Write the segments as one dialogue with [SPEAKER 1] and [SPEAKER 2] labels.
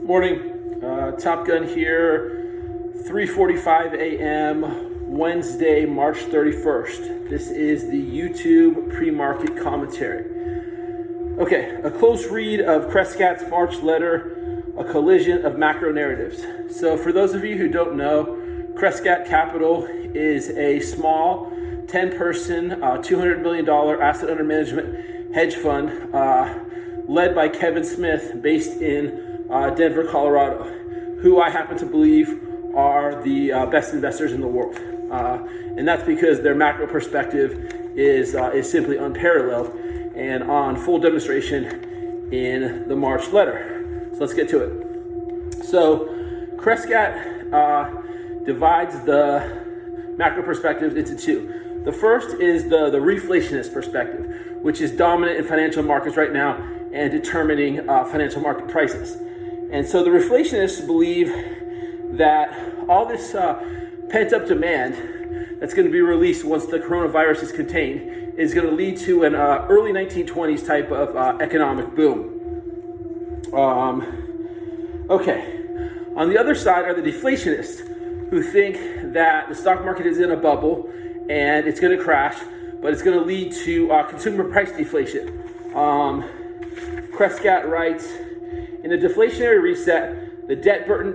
[SPEAKER 1] Morning, Top Gun here, 3:45 a.m., Wednesday, March 31st. This is the YouTube pre-market commentary. Okay, a close read of Prescott's March letter, a collision of macro narratives. So for those of you who don't know, Prescott Capital is a small 10-person, $200 million asset under management hedge fund led by Kevin Smith based in Denver, Colorado, who I happen to believe are the best investors in the world. And that's because their macro perspective is simply unparalleled and on full demonstration in the March letter. So let's get to it. So Prescott divides the macro perspectives into two. The first is the reflationist perspective, which is dominant in financial markets right now and determining financial market prices. And so the reflationists believe that all this pent-up demand that's going to be released once the coronavirus is contained is going to lead to an early 1920s type of economic boom. Okay. On the other side are the deflationists who think that the stock market is in a bubble and it's going to crash, but it's going to lead to consumer price deflation. Prescott writes, in a deflationary reset, the debt burden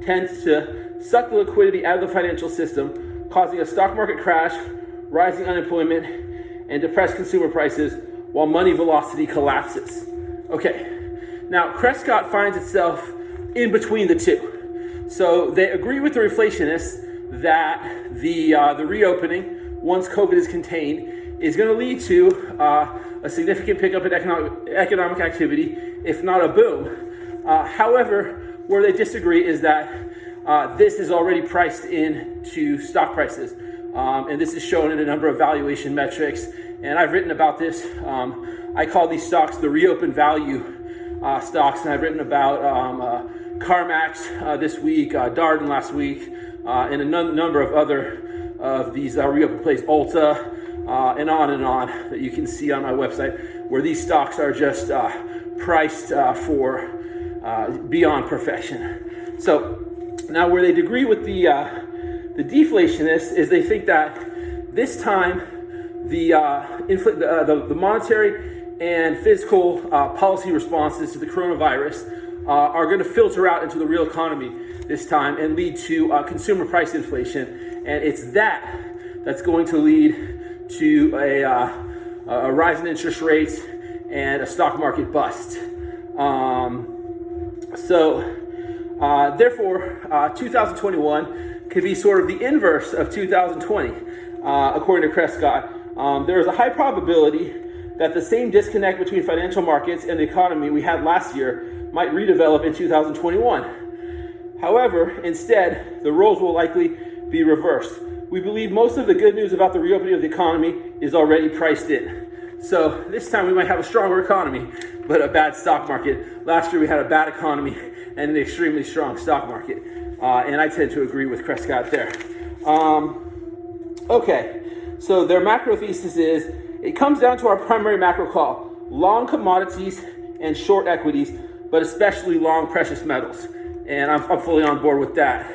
[SPEAKER 1] tends to suck the liquidity out of the financial system, causing a stock market crash, rising unemployment, and depressed consumer prices while money velocity collapses. Okay, now Prescott finds itself in between the two. So they agree with the reflationists that the reopening, once COVID is contained, is going to lead to a significant pickup in economic activity, if not a boom. However, where they disagree is that this is already priced into stock prices. And this is shown in a number of valuation metrics. And I've written about this. I call these stocks the reopen value stocks. And I've written about CarMax this week, Darden last week, and a number of other of these reopen plays, Ulta, and on that you can see on my website, where these stocks are just priced for beyond perfection. So now where they agree with the deflationists is they think that this time the monetary and fiscal policy responses to the coronavirus are going to filter out into the real economy this time and lead to consumer price inflation. And it's that's going to lead to a rise in interest rates and a stock market bust. Therefore, 2021 could be sort of the inverse of 2020, according to Prescott. There is a high probability that the same disconnect between financial markets and the economy we had last year might redevelop in 2021. However, instead, the roles will likely be reversed. We believe most of the good news about the reopening of the economy is already priced in. So this time we might have a stronger economy, but a bad stock market. Last year we had a bad economy and an extremely strong stock market. And I tend to agree with Prescott there. Okay, so their macro thesis is, it comes down to our primary macro call: long commodities and short equities, but especially long precious metals. And I'm fully on board with that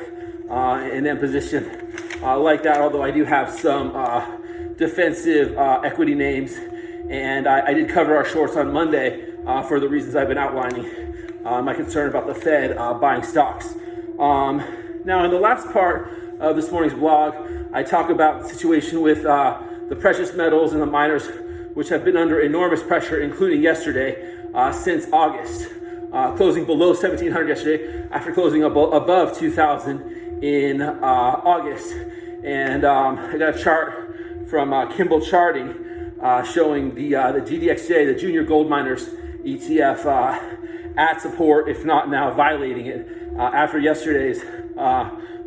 [SPEAKER 1] and then position like that, although I do have some defensive equity names. And I did cover our shorts on Monday for the reasons I've been outlining, my concern about the Fed buying stocks. Now, in the last part of this morning's blog, I talk about the situation with the precious metals and the miners, which have been under enormous pressure, including yesterday, since August, closing below 1,700 yesterday after closing above 2,000 in August. And I got a chart from Kimball Charting showing the GDXJ, the Junior Gold Miners ETF, at support, if not now violating it, after yesterday's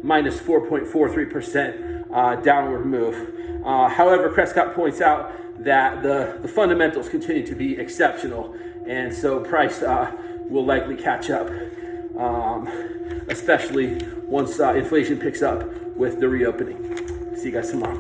[SPEAKER 1] minus 4.43% downward move. However, Prescott points out that the fundamentals continue to be exceptional, and so price will likely catch up, especially once inflation picks up with the reopening. See you guys tomorrow.